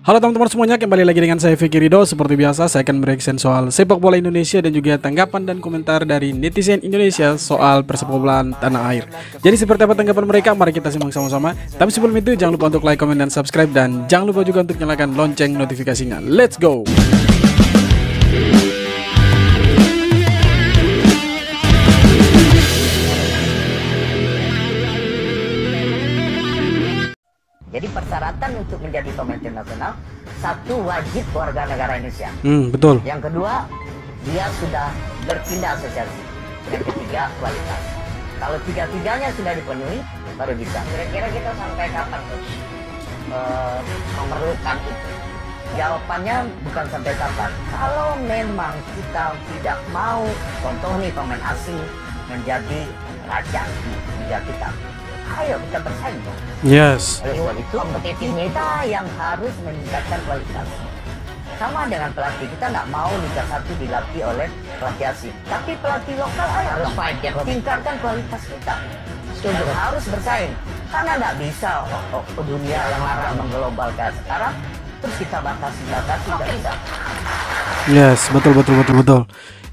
Halo teman-teman semuanya, kembali lagi dengan saya Vicky Ridho. Seperti biasa, saya akan mereaction soal sepak bola Indonesia dan juga tanggapan dan komentar dari netizen Indonesia soal persepak bolaan tanah air. Jadi seperti apa tanggapan mereka? Mari kita simak sama-sama. Tapi sebelum itu, jangan lupa untuk like, komen, dan subscribe. Dan jangan lupa juga untuk nyalakan lonceng notifikasinya. Let's go! Jadi persyaratan untuk menjadi pemain tim nasional, satu, wajib warga negara Indonesia. Betul. Yang kedua, dia sudah berpindah asosiasi. Yang ketiga, kualitas. Kalau tiga-tiganya sudah dipenuhi, baru bisa. Kira-kira kita sampai kapan Coach memerlukan itu? Jawabannya bukan sampai kapan. Kalau memang kita tidak mau, contoh nih pemain asing menjadi raja di liga kita, ayo kita bersaing dong. Yes. Oleh sebab itu, kita yang harus meningkatkan kualitas. Sama dengan pelatih, kita nggak mau Liga 1 dilatih oleh pelatih asing. Tapi pelatih lokal harus tingkatkan kualitas kita. Harus bersaing. Karena nggak bisa dunia yang larang mengglobalkan sekarang, terus kita batasi, nggak bisa. Yes, betul.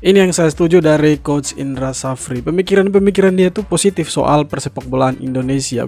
Ini yang saya setuju dari Coach Indra Safri. Pemikiran dia itu positif soal persepak bolaan Indonesia.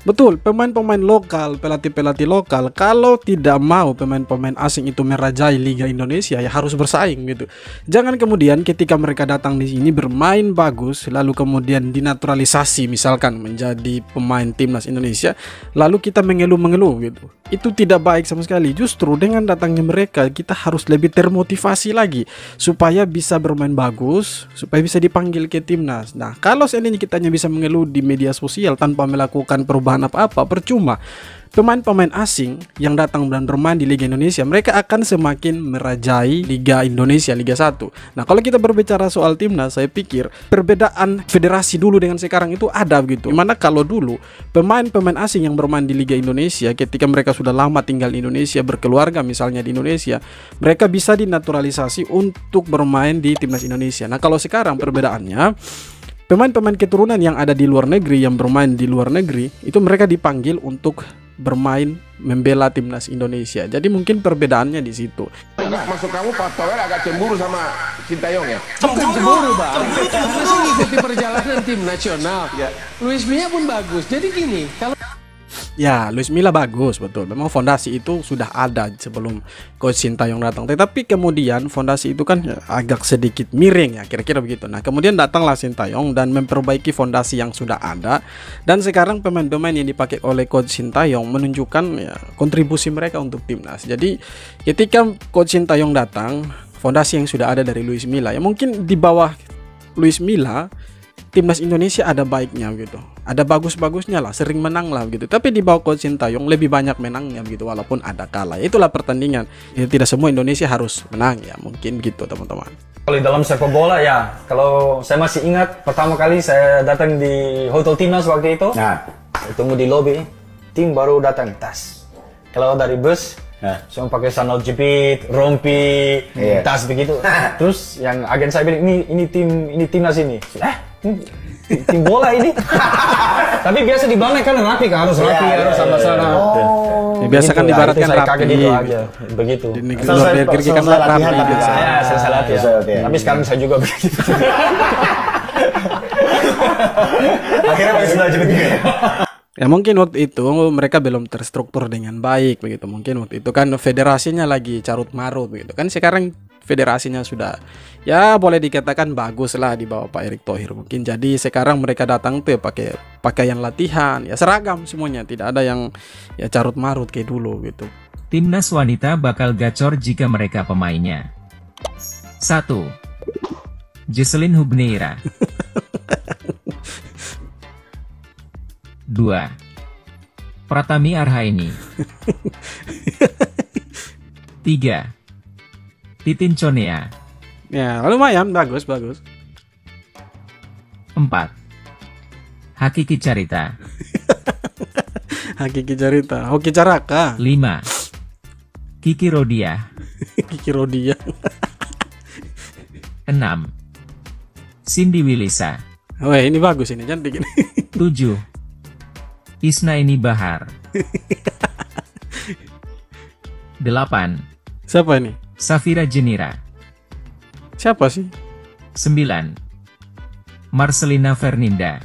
Betul, pemain-pemain lokal, pelatih-pelatih lokal, kalau tidak mau pemain-pemain asing itu merajai Liga Indonesia, ya harus bersaing gitu. Jangan kemudian ketika mereka datang di sini bermain bagus, lalu kemudian dinaturalisasi misalkan menjadi pemain timnas Indonesia, lalu kita mengeluh-mengeluh gitu. Itu tidak baik sama sekali. Justru dengan datangnya mereka, kita harus lebih termotivasi lagi supaya bisa bermain bagus, supaya bisa dipanggil ke timnas. Nah, kalau seandainya kita hanya bisa mengeluh di media sosial tanpa melakukan perubahan apa-apa, percuma. Pemain-pemain asing yang datang dan bermain di Liga Indonesia, mereka akan semakin merajai Liga Indonesia, Liga 1. Nah, kalau kita berbicara soal timnas, saya pikir perbedaan federasi dulu dengan sekarang itu ada gitu. Dimana kalau dulu pemain-pemain asing yang bermain di Liga Indonesia, ketika mereka sudah lama tinggal di Indonesia, berkeluarga misalnya di Indonesia, mereka bisa dinaturalisasi untuk bermain di timnas Indonesia. Nah, kalau sekarang perbedaannya, pemain-pemain keturunan yang ada di luar negeri, yang bermain di luar negeri, itu mereka dipanggil untuk bermain membela timnas Indonesia. Jadi mungkin perbedaannya di situ. Maksud kamu Pak Tower agak cemburu sama Sintayong ya? Bukan cemburu bang, karena saya ngikuti perjalanan tim nasional. Luis Milla pun bagus. Jadi gini, kalau Ya, Luis Milla bagus, betul. Memang fondasi itu sudah ada sebelum Coach Sintayong datang. Tetapi kemudian fondasi itu kan agak sedikit miring ya, kira-kira begitu. Nah, kemudian datanglah Sintayong dan memperbaiki fondasi yang sudah ada. Dan sekarang pemain-pemain yang dipakai oleh Coach Sintayong menunjukkan ya, kontribusi mereka untuk timnas. Jadi, ketika Coach Sintayong datang, fondasi yang sudah ada dari Luis Milla, ya mungkin di bawah Luis Milla, timnas Indonesia ada baiknya gitu, ada bagus-bagusnya lah, sering menang lah gitu. Tapi di bawah Coach Sintayong lebih banyak menangnya gitu, walaupun ada kalah. Itulah pertandingan. Ya, tidak semua Indonesia harus menang ya, mungkin gitu teman-teman. Kalau dalam sepak bola ya, kalau saya masih ingat pertama kali saya datang di hotel timnas waktu itu, saya tunggu di lobi, tim baru datang, tas. Kalau dari bus, semua pakai sandal jepit, rompi, tas begitu. Terus yang agen saya bilang ini timnas ini. Tim bola ini. Tapi biasa di Bangka kan rapi kan, harus rapi, harus sama-sama. Ya, biasa kan dibaratkan rapi gitu aja, begitu. Di luar negeri kan rapi biasa. Ya, saya latihan. Tapi sekarang saya juga begitu. Akhirnya masih belajar begitu. Ya mungkin waktu itu mereka belum terstruktur dengan baik begitu. Mungkin waktu itu kan federasinya lagi carut marut begitu. Kan sekarang federasinya sudah ya boleh dikatakan bagus lah di bawah Pak Erick Thohir mungkin. Jadi sekarang mereka datang tuh ya pakai pakaian latihan, ya seragam semuanya, tidak ada yang ya carut marut kayak dulu gitu. Timnas wanita bakal gacor jika mereka pemainnya. 1. Jesselyn Hubneira. 2. Pratami Arhaini. 3. Titin Conea. Ya lumayan, bagus. 4. Hakiki Carita. Hakiki Carita, Hoki Caraka. 5. Kiki Rodia. Kiki Rodia. 6. Cindy Willisa. Oh ini bagus, ini cantik ini. 7. Isnaini Bahar. 8. Siapa ini? Safira Jenira. Siapa sih? 9. Marcelina Fernanda.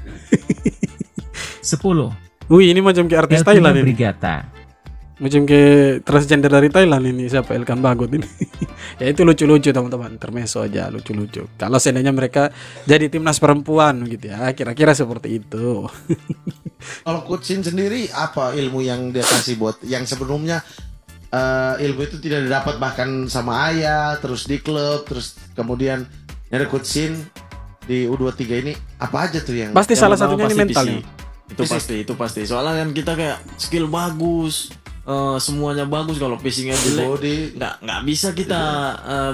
10. Wih, ini macam kayak artis Elvina Thailand ini. Brigata. Macam kayak transgender dari Thailand ini. Siapa? Elkan Bagot ini. Ya itu lucu-lucu teman-teman. Intermezzo aja lucu-lucu. Kalau seandainya mereka jadi timnas perempuan gitu ya. Kira-kira seperti itu. Kalau Coach Shin sendiri apa ilmu yang dia kasih buat yang sebelumnya ilmu itu tidak didapat bahkan sama ayah, terus di klub, terus kemudian ada Coach Shin di U23 ini apa aja tuh yang Pasti Yang salah pertama satunya ini pasti mental fisik. nih. Itu pasti. Soalnya kan kita kayak skill bagus, semuanya bagus. Kalau passingnya jelek, body. nggak bisa kita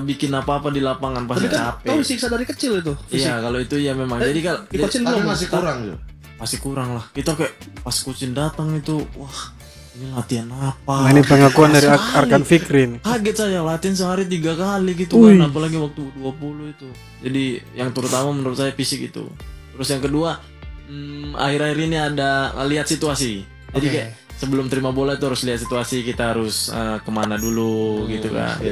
bikin apa-apa di lapangan, pasti capek. Tahu siksa dari kecil itu. Iya, kalau itu ya memang. Jadi kalau Coach Shin Tapi belum masih kurang juga. masih kurang lah. Kita kayak pas coachin datang itu, wah ini latihan apa? Nah, ini pengakuan dari Sekali. Arkan Fikri nih. Kaget saya latihan sehari 3 kali gitu Wih. kan, apalagi waktu 20 itu. Jadi yang terutama menurut saya fisik itu. Terus yang kedua, akhir-akhir ini ada lihat situasi. Jadi kayak sebelum terima bola itu harus lihat situasi, kita harus kemana dulu gitu kan.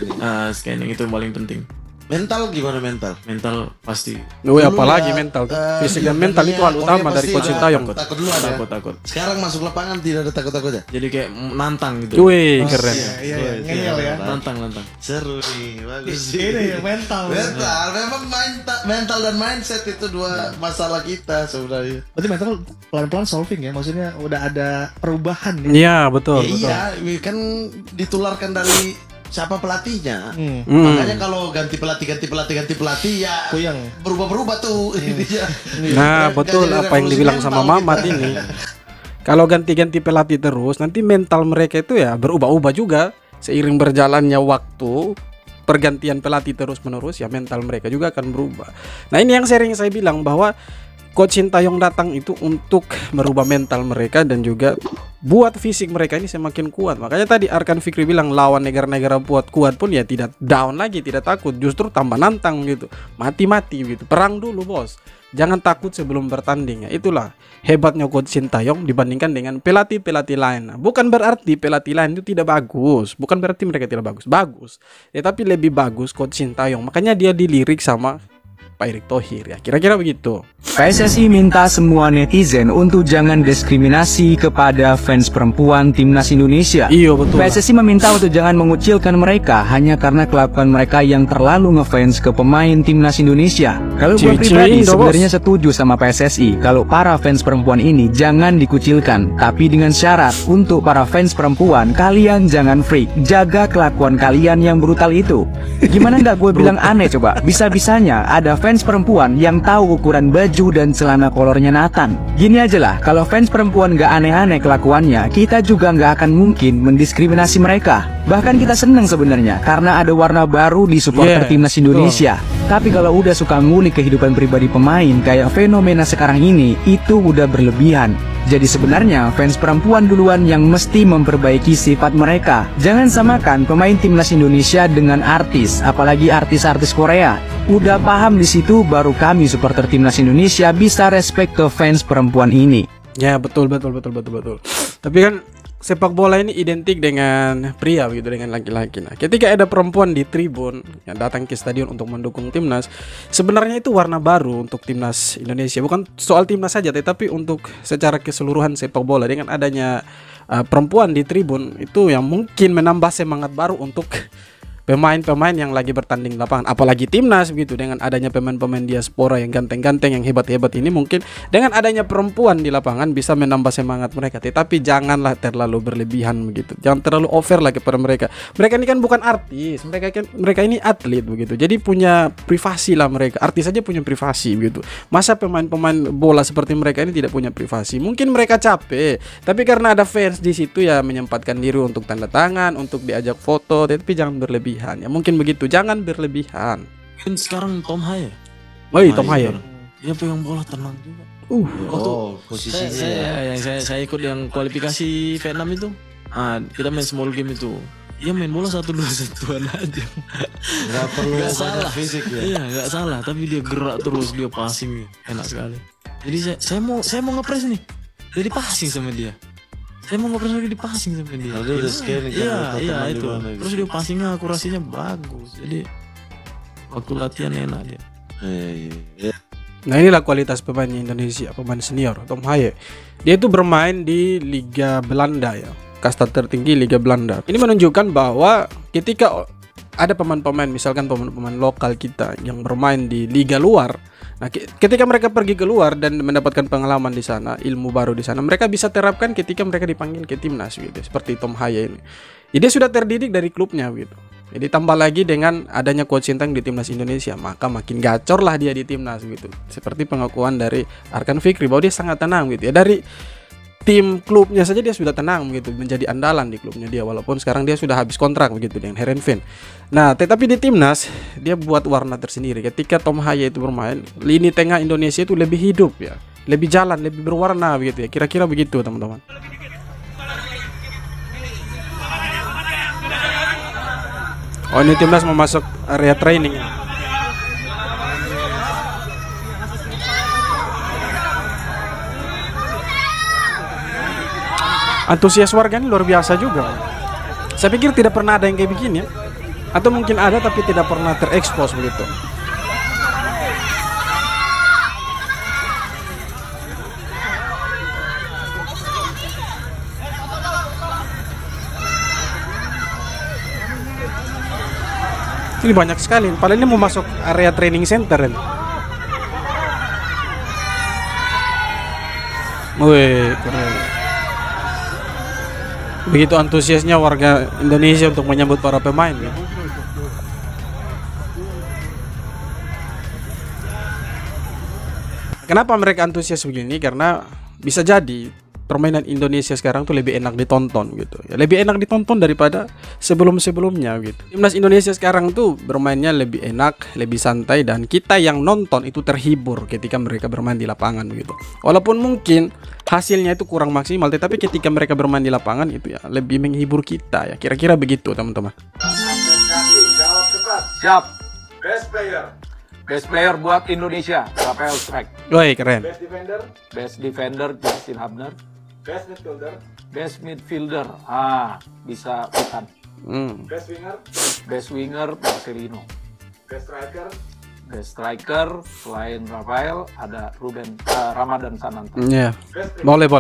Scanning itu yang paling penting. Mental gimana mental? Mental pasti Wih, Dulu apalagi ya, mental tuh. eh, Fisik dan iya, mental itu hal oke, utama dari pasti Coach ada Sintayong. takut dulu ada. takut. Sekarang masuk lapangan tidak ada takut-takutnya. Jadi kayak nantang gitu. Wih, keren. Iya, ngeyel ya. Nantang. Seru nih, bagus. Ini mental. Mental, memang mental dan mindset itu dua masalah kita sebenarnya. Berarti mental pelan-pelan solving ya, maksudnya udah ada perubahan ya. Iya, betul, betul. Iya, kan ditularkan dari siapa pelatihnya. Makanya kalau ganti pelatih ya Puyeng. berubah tuh. Nah, betul apa yang dibilang sama Mamat ini. Kalau ganti-ganti pelatih terus, nanti mental mereka itu ya berubah-ubah juga. Seiring berjalannya waktu, pergantian pelatih terus-menerus, ya mental mereka juga akan berubah. Nah, ini yang sering saya bilang bahwa Coach Sintayong datang itu untuk merubah mental mereka dan juga buat fisik mereka ini semakin kuat. Makanya tadi Arkan Fikri bilang lawan negara-negara kuat pun ya tidak down lagi, tidak takut, justru tambah nantang gitu. Mati-mati gitu. Perang dulu, Bos. Jangan takut sebelum bertanding ya. Itulah hebatnya Coach Sintayong dibandingkan dengan pelatih-pelatih lain. Nah, bukan berarti pelatih lain itu tidak bagus. Bukan berarti mereka tidak bagus. Bagus. Ya, tapi lebih bagus Coach Sintayong. Makanya dia dilirik sama Pak Erick Thohir ya. Kira-kira begitu. PSSI minta semua netizen untuk jangan diskriminasi kepada fans perempuan timnas Indonesia. Iya, betul. PSSI meminta untuk jangan mengucilkan mereka hanya karena kelakuan mereka yang terlalu ngefans ke pemain timnas Indonesia. Kalau gue pribadi sebenarnya setuju sama PSSI kalau para fans perempuan ini jangan dikucilkan, tapi dengan syarat untuk para fans perempuan kalian jangan freak, jaga kelakuan kalian yang brutal itu. Gimana nggak gue bilang aneh coba? Bisa-bisanya ada fans perempuan yang tahu ukuran baju dan celana kolornya Nathan. Gini aja lah, kalau fans perempuan nggak aneh-aneh kelakuannya, kita juga nggak akan mungkin mendiskriminasi mereka. Bahkan kita seneng sebenarnya karena ada warna baru di supporter timnas Indonesia. Tapi kalau udah suka ngulik kehidupan pribadi pemain kayak fenomena sekarang ini, itu udah berlebihan. Jadi sebenarnya fans perempuan duluan yang mesti memperbaiki sifat mereka. Jangan samakan pemain timnas Indonesia dengan artis, apalagi artis-artis Korea. Udah paham di situ baru kami supporter timnas Indonesia bisa respect ke fans perempuan ini. Ya, betul. Tapi kan sepak bola ini identik dengan pria begitu, dengan laki-laki. Nah, ketika ada perempuan di tribun yang datang ke stadion untuk mendukung timnas, sebenarnya itu warna baru untuk timnas Indonesia. Bukan soal timnas saja, tetapi untuk secara keseluruhan sepak bola. Dengan adanya perempuan di tribun itu yang mungkin menambah semangat baru untuk pemain-pemain yang lagi bertanding di lapangan, apalagi timnas begitu. Dengan adanya pemain-pemain diaspora yang ganteng-ganteng, yang hebat-hebat ini, mungkin dengan adanya perempuan di lapangan bisa menambah semangat mereka. Tetapi janganlah terlalu berlebihan begitu, jangan terlalu over lah kepada mereka. Mereka ini kan bukan artis, mereka ini atlet begitu, jadi punya privasi lah mereka. Artis saja punya privasi begitu, masa pemain-pemain bola seperti mereka ini tidak punya privasi? Mungkin mereka capek, tapi karena ada fans di situ ya menyempatkan diri untuk tanda tangan, untuk diajak foto. Tapi jangan berlebihan. Ya mungkin begitu, jangan berlebihan. Kan sekarang Tom Haye. Tom Haye. Dia pegang bola tenang juga. Posisinya. Saya ikut yang kualifikasi Vietnam itu. Kita main small game itu. Dia main bola 1-2-1-an aja. Gak perlu salah fisik ya. Iya, nggak salah, tapi dia gerak terus, dia passing, enak sekali. Jadi saya mau ngepres nih. Jadi passing sama dia. Saya mau ngobrol lagi di passing sama dia. Dia udah scanning kan, Iya, lihat iya teman itu. di mana gitu. Terus dia passingnya akurasinya bagus. Jadi waktu latihan enak dia. Iya. Nah inilah kualitas pemain Indonesia, pemain senior Tom Haye. Dia itu bermain di Liga Belanda ya, kasta tertinggi Liga Belanda. Ini menunjukkan bahwa ketika ada pemain-pemain, misalkan pemain-pemain lokal kita yang bermain di liga luar, nah ketika mereka pergi keluar dan mendapatkan pengalaman di sana, ilmu baru di sana, mereka bisa terapkan ketika mereka dipanggil ke timnas gitu. Seperti Tom Haye ini. Jadi dia sudah terdidik dari klubnya gitu. Jadi tambah lagi dengan adanya coach Sintayong di timnas Indonesia, maka makin gacor lah dia di timnas gitu. Seperti pengakuan dari Arkan Fikri bahwa dia sangat tenang gitu ya. Dari tim klubnya saja dia sudah tenang gitu, menjadi andalan di klubnya dia, walaupun sekarang dia sudah habis kontrak begitu dengan Heerenveen. Nah, tetapi di timnas dia buat warna tersendiri. Ketika Tom Haye itu bermain, lini tengah Indonesia itu lebih hidup ya, lebih jalan, lebih berwarna begitu ya. Kira-kira begitu teman-teman. Oh ini timnas mau masuk area training. Antusias warga ini luar biasa juga. Saya pikir tidak pernah ada yang kayak begini ya. Atau mungkin ada tapi tidak pernah terekspos begitu. Ini banyak sekali. Padahal ini mau masuk area training center ini. Wih, keren. Begitu antusiasnya warga Indonesia untuk menyambut para pemain ya. Kenapa mereka antusias begini? Karena bisa jadi permainan Indonesia sekarang tuh lebih enak ditonton gitu ya. Lebih enak ditonton daripada sebelum-sebelumnya gitu. Timnas Indonesia sekarang tuh bermainnya lebih enak, lebih santai, dan kita yang nonton itu terhibur ketika mereka bermain di lapangan gitu. Walaupun mungkin hasilnya itu kurang maksimal, tetapi ketika mereka bermain di lapangan itu ya lebih menghibur kita ya. Kira-kira begitu teman-teman. Siap. Best player. Best player buat Indonesia, Rafael Strike. Woi, keren. Best defender Justin Hubner. Best midfielder. Bisa Witan. Best winger Marcelino. Best striker selain Rafael ada Ramadan Sananta. Iya. Boleh.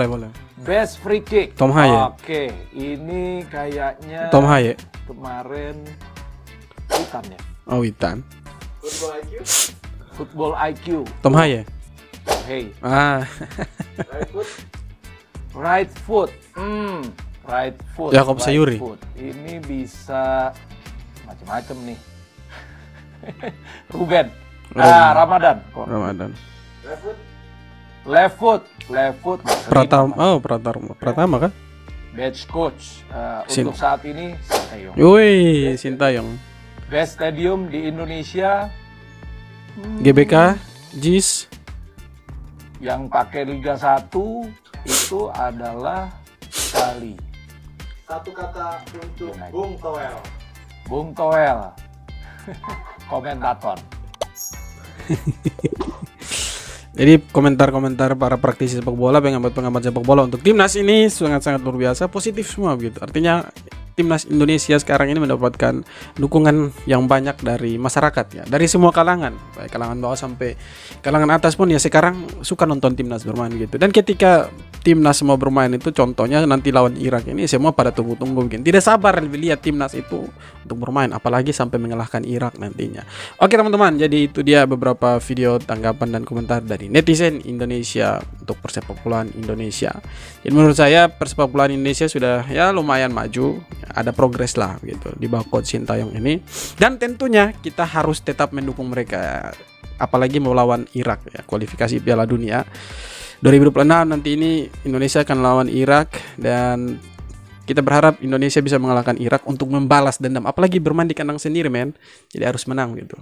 Best free kick. Tom Haye. Oke, ini kayaknya Tom Haye. Kemarin Witan ya. Oh, Witan. Football IQ. Tom Haye. Hey. Right foot. Right foot. Jakob Sayuri. Ini bisa macam-macam nih. Ruben. Ramadan. Left foot. Pratama kan? Bench coach. Untuk saat ini Sintayong. Woi, Sintayong. Best stadium di Indonesia. GBK, JIS. Yang pakai Liga 1 itu adalah Bali. Satu kata untuk Bung Toel. Bung Toel. Komentator. Jadi komentar-komentar para praktisi sepak bola, pengamat sepak bola untuk timnas ini sangat-sangat luar biasa, positif semua gitu. Artinya timnas Indonesia sekarang ini mendapatkan dukungan yang banyak dari masyarakat ya, dari semua kalangan, baik kalangan bawah sampai kalangan atas pun ya sekarang suka nonton timnas bermain gitu. Dan ketika timnas mau bermain itu, contohnya nanti lawan Irak ini, semua pada tunggu-tunggu mungkin tidak sabar lihat timnas itu untuk bermain, apalagi sampai mengalahkan Irak nantinya. Oke teman-teman, jadi itu dia beberapa video tanggapan dan komentar dari netizen Indonesia untuk persepak bolaan Indonesia. Jadi menurut saya persepak bolaan Indonesia sudah ya lumayan maju, ada progres lah gitu di bawah coach Sintayong ini, dan tentunya kita harus tetap mendukung mereka, apalagi mau lawan Irak ya, kualifikasi Piala Dunia 2026 nanti ini Indonesia akan lawan Irak, dan kita berharap Indonesia bisa mengalahkan Irak untuk membalas dendam, apalagi bermain di kandang sendiri men, jadi harus menang gitu,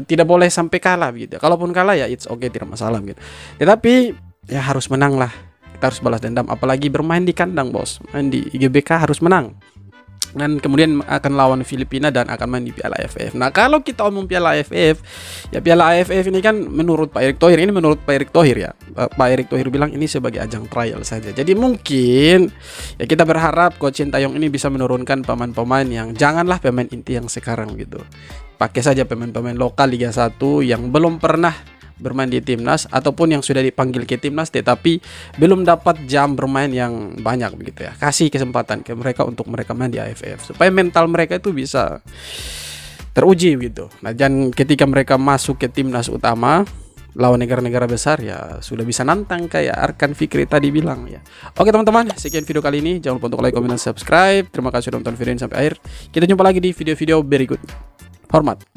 tidak boleh sampai kalah gitu. Kalaupun kalah ya it's okay, tidak masalah gitu, tetapi ya harus menang lah, kita harus balas dendam, apalagi bermain di kandang bos, main di IGBK harus menang. dan kemudian akan lawan Filipina dan akan main di Piala AFF. Nah, kalau kita omong Piala AFF, ya Piala AFF ini kan menurut Pak Erick Thohir, ini menurut Pak Erick Thohir ya. Pak Erick Thohir bilang ini sebagai ajang trial saja. Jadi mungkin ya kita berharap Coach Sintayong ini bisa menurunkan pemain-pemain yang janganlah pemain inti yang sekarang gitu. Pakai saja pemain-pemain lokal Liga 1 yang belum pernah bermain di timnas ataupun yang sudah dipanggil ke timnas tetapi belum dapat jam bermain yang banyak begitu ya. Kasih kesempatan ke mereka untuk mereka main di AFF supaya mental mereka itu bisa teruji gitu. Nah, dan ketika mereka masuk ke timnas utama lawan negara-negara besar ya sudah bisa nantang kayak Arkan Fikri tadi bilang ya. Oke teman-teman, sekian video kali ini. Jangan lupa untuk like, komen, dan subscribe. Terima kasih sudah nonton video ini sampai akhir. Kita jumpa lagi di video-video berikutnya. Hormat.